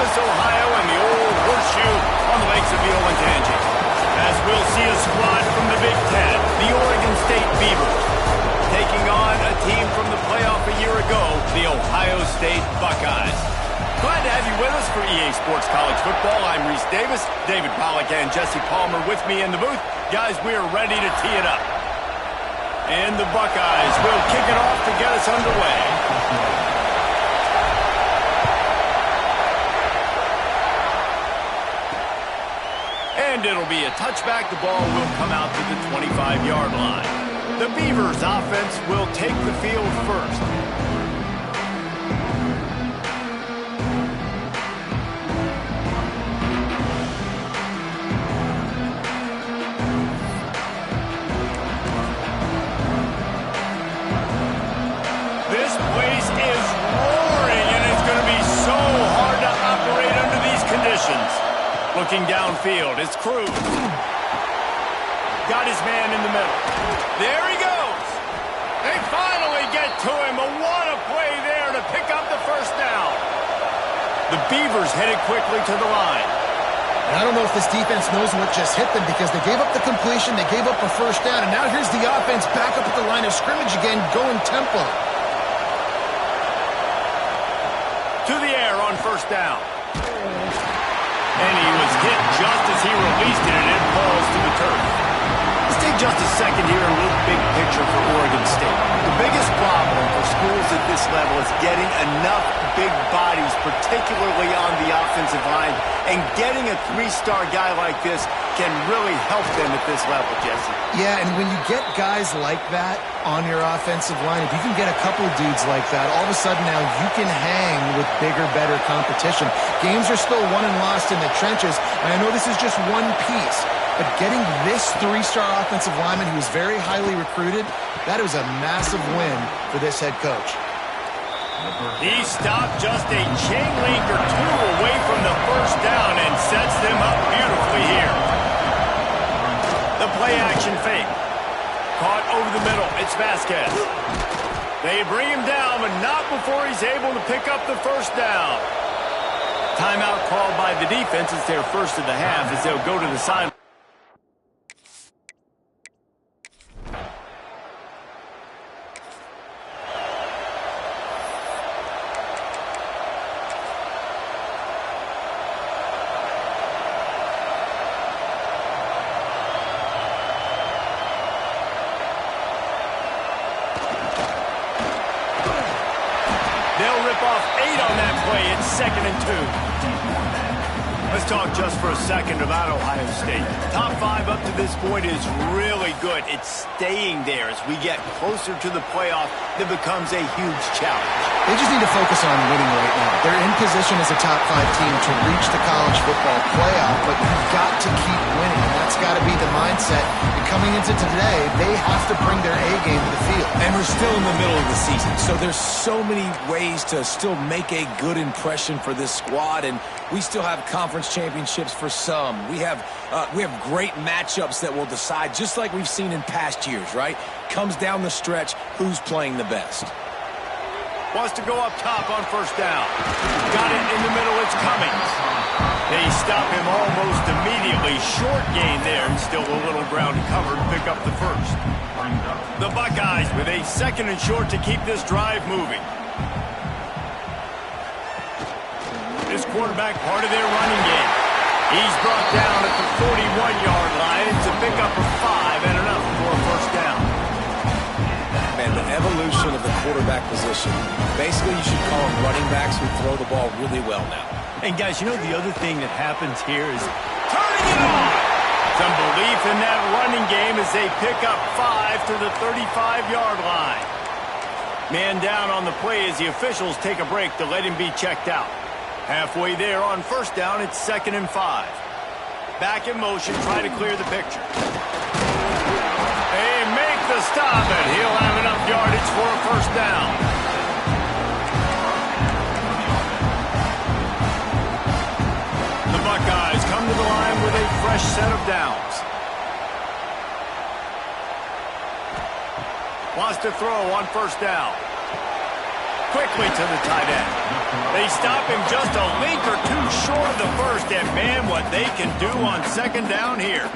Columbus, Ohio, and the old horseshoe on the lakes of the Olentangy. As we'll see a squad from the Big Ten, the Oregon State Beavers, taking on a team from the playoff a year ago, the Ohio State Buckeyes. Glad to have you with us for EA Sports College Football. I'm Reese Davis, David Pollack, and Jesse Palmer with me in the booth. Guys, we are ready to tee it up. And the Buckeyes will kick it off to get us underway. And it'll be a touchback. The ball will come out to the 25-yard line. The Beavers offense will take the field first. This place is roaring, and it's going to be so hard to operate under these conditions. Looking downfield, it's Cruz. Got his man in the middle. There he goes. They finally get to him. A what a play there to pick up the first down. The Beavers headed quickly to the line. And I don't know if this defense knows what just hit them because they gave up the completion, they gave up a first down, and now here's the offense back up at the line of scrimmage again, going tempo. To the air on first down. And he was hit just as he released it, and it falls to the turf. Let's take just a second here and look big picture for Oregon State. The biggest problem for schools at this level is getting enough big bodies, particularly on the offensive line, and getting a three-star guy like this can really help them at this level, Jesse. Yeah, and when you get guys like that on your offensive line, if you can get a couple of dudes like that, all of a sudden now you can hang with bigger, better competition. Games are still won and lost in the trenches, and I know this is just one piece, but getting this three-star offensive lineman who was very highly recruited, that was a massive win for this head coach. He stopped just a chain link or two away from the first down and sets them up beautifully here. The play-action fake. Caught over the middle. It's Vasquez. They bring him down, but not before he's able to pick up the first down. Timeout called by the defense. It's their first of the half as they'll go to the sideline. They'll rip off 8 on that play. It's 2nd and 2. Let's talk just for a second about Ohio State. Top 5 up to this point is really good. It's staying there as we get closer to the playoff that becomes a huge challenge. They just need to focus on winning right now. They're in position as a top 5 team to reach the college football playoff, but you've got to keep winning, and that's got to be the mindset. And coming into today, they have to bring their A game to the field. And we're still in the middle of the season, so there's so many ways to still make a good impression for this squad, and we still have conference championships for some. We have great matchups that will decide, just like we've seen in past years, right? Comes down the stretch, who's playing the best. Wants to go up top on first down. Got it in the middle, it's Cummings. They stop him almost immediately. Short gain there, and still a little ground to cover to pick up the first. The Buckeyes with a 2nd and short to keep this drive moving. This quarterback part of their running game. He's brought down at the 41-yard line. It's a pickup of 5 and enough for a first down. Man, the evolution of the quarterback position. Basically, you should call them running backs who throw the ball really well now. And guys, you know the other thing that happens here is turning it on. Some belief in that running game as they pick up 5 to the 35-yard line. Man down on the play as the officials take a break to let him be checked out. Halfway there on first down, it's 2nd and 5. Back in motion, try to clear the picture. They make the stop, and he'll have enough yardage for a first down. The Buckeyes come to the line with a fresh set of downs. Wants to throw on first down. quickly to the tight end. They stop him just a link or two short of the first, and man, what they can do on second down here.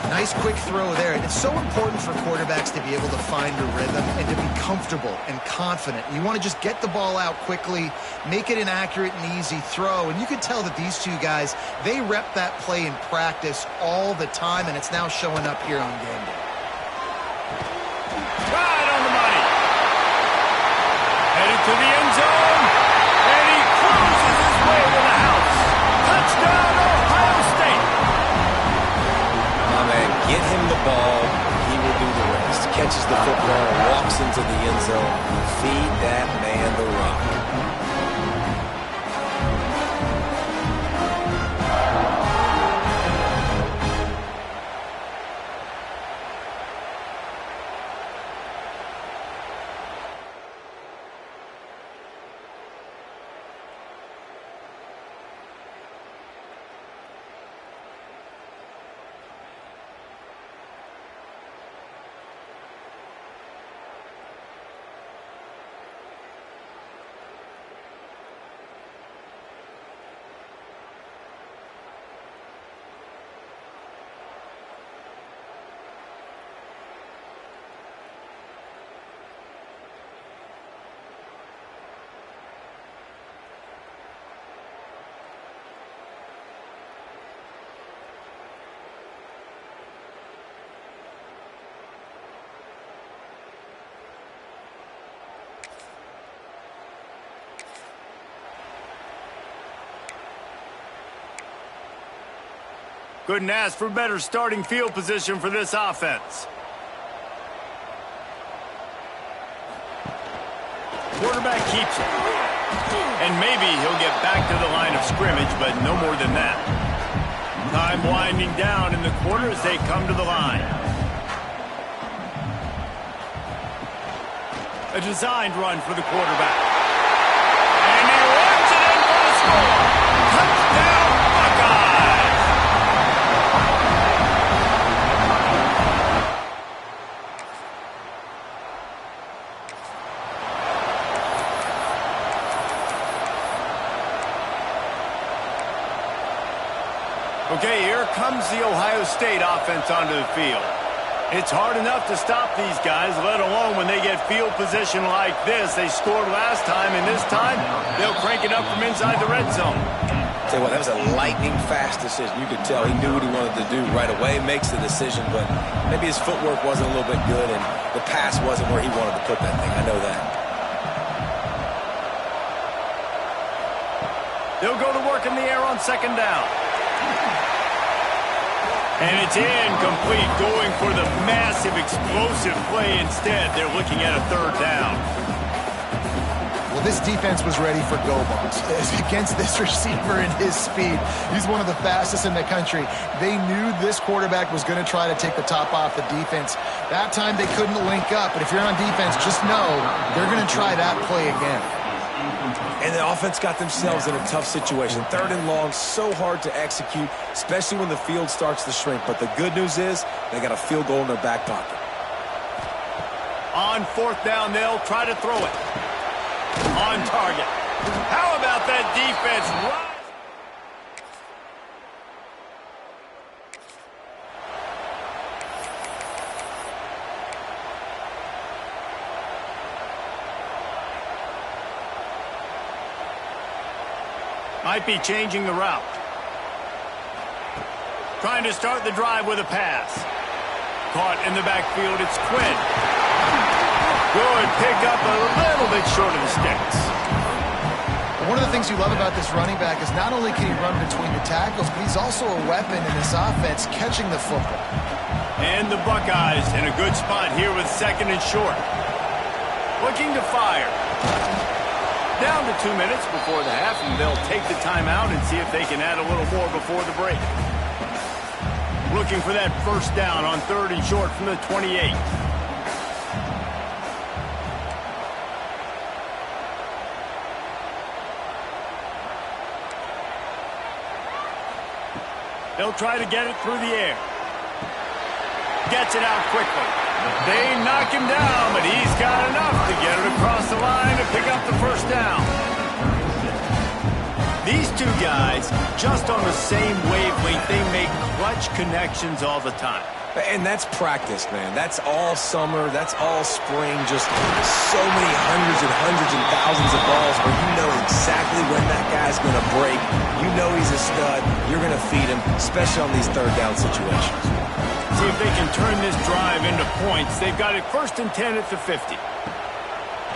Nice quick throw there. And it's so important for quarterbacks to be able to find a rhythm and to be comfortable and confident. You want to just get the ball out quickly, make it an accurate and easy throw. And you can tell that these two guys, they rep that play in practice all the time, and it's now showing up here on game day. Right on the money. Headed to the end zone, and he cruises his way to the house. Touchdown, Ohio State. My man, get him the ball. He will do the rest. Catches the football, walks into the end zone. Feed that man the rock. Couldn't ask for better starting field position for this offense. Quarterback keeps it. And maybe he'll get back to the line of scrimmage, but no more than that. Time winding down in the quarter as they come to the line. A designed run for the quarterback. And he runs it in for the score. Touchdown, Buckeyes! Okay, here comes the Ohio State offense onto the field. It's hard enough to stop these guys, let alone when they get field position like this. They scored last time, and this time they'll crank it up from inside the red zone. Tell you what, that was a lightning-fast decision. You could tell he knew what he wanted to do right away, makes the decision, but maybe his footwork wasn't a little bit good, and the pass wasn't where he wanted to put that thing. I know that. They'll go to work in the air on second down. And it's incomplete, going for the massive, explosive play instead. They're looking at a third down. Well, this defense was ready for go balls. Against this receiver and his speed, he's one of the fastest in the country. They knew this quarterback was going to try to take the top off the defense. That time they couldn't link up, but if you're on defense, just know they're going to try that play again. And the offense got themselves in a tough situation. Third and long, so hard to execute, especially when the field starts to shrink. But the good news is they got a field goal in their back pocket. On fourth down, they'll try to throw it. On target. How about that defense? Might be changing the route. Trying to start the drive with a pass. Caught in the backfield, it's Quinn. Good pick up, a little bit short of the sticks. One of the things you love about this running back is not only can he run between the tackles, but he's also a weapon in this offense, catching the football. And the Buckeyes in a good spot here with second and short. Looking to fire. Down to 2 minutes before the half, and they'll take the timeout and see if they can add a little more before the break. Looking for that first down on third and short from the 28. They'll try to get it through the air. Gets it out quickly. They knock him down, but he's got enough to get it across the line to pick up the first down. These two guys, just on the same wavelength, they make clutch connections all the time. And that's practice, man. That's all summer. That's all spring. Just so many hundreds and thousands of balls where you know exactly when that guy's going to break. You know he's a stud. You're going to feed him, especially on these third down situations. See if they can turn this drive into points. They've got it 1st and 10 at the 50.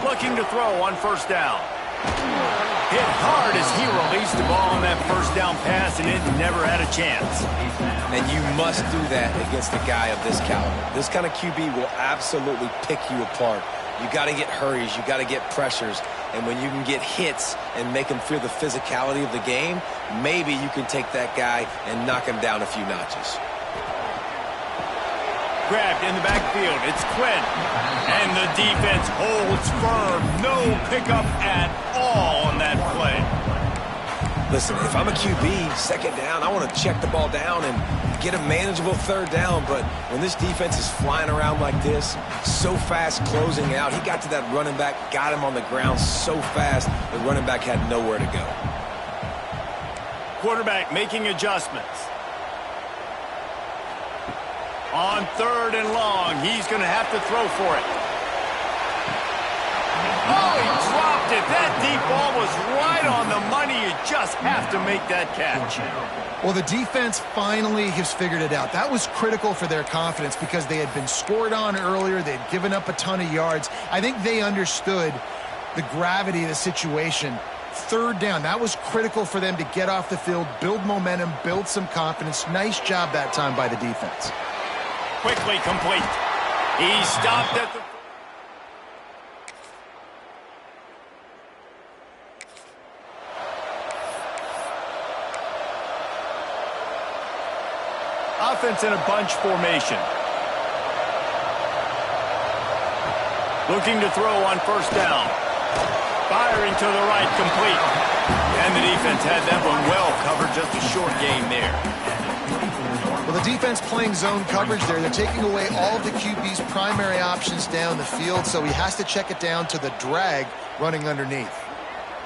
Looking to throw on first down. Hit hard as he released the ball on that first down pass, and it never had a chance. And you must do that against a guy of this caliber. This kind of QB will absolutely pick you apart. You got to get hurries. You got to get pressures. And when you can get hits and make him feel the physicality of the game, maybe you can take that guy and knock him down a few notches. Grabbed in the backfield. It's Quinn. And the defense holds firm. No pickup at all on that play. Listen, if I'm a QB, second down, I want to check the ball down and get a manageable third down. But when this defense is flying around like this, so fast closing out, he got to that running back, got him on the ground so fast, the running back had nowhere to go. Quarterback making adjustments. On 3rd and long, he's going to have to throw for it. Oh, he dropped it. That deep ball was right on the money. You just have to make that catch. Well, the defense finally has figured it out. That was critical for their confidence because they had been scored on earlier. They had given up a ton of yards. I think they understood the gravity of the situation. 3rd down, that was critical for them to get off the field, build momentum, build some confidence. Nice job that time by the defense. Quickly complete. He stopped at the... Offense in a bunch formation. Looking to throw on first down. Firing to the right, complete. And the defense had that one well covered, just a short gain there. Well, the defense playing zone coverage there. They're taking away all of the QB's primary options down the field, so he has to check it down to the drag running underneath.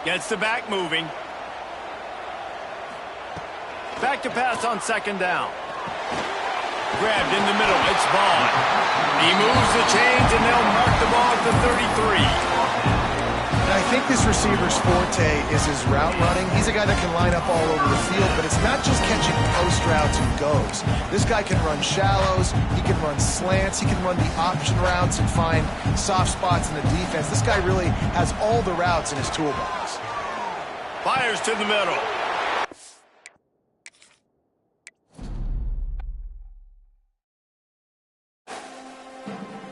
Gets the back moving. Back to pass on 2nd down. Grabbed in the middle. It's Vaughn. He moves the chains, and they'll mark the ball at the 33. And I think this receiver's forte is his route running. He's a guy that can line up all over the field, but it's not just catching post routes and goes. This guy can run shallows. He can run slants. He can run the option routes and find soft spots in the defense. This guy really has all the routes in his toolbox. Fires to the middle.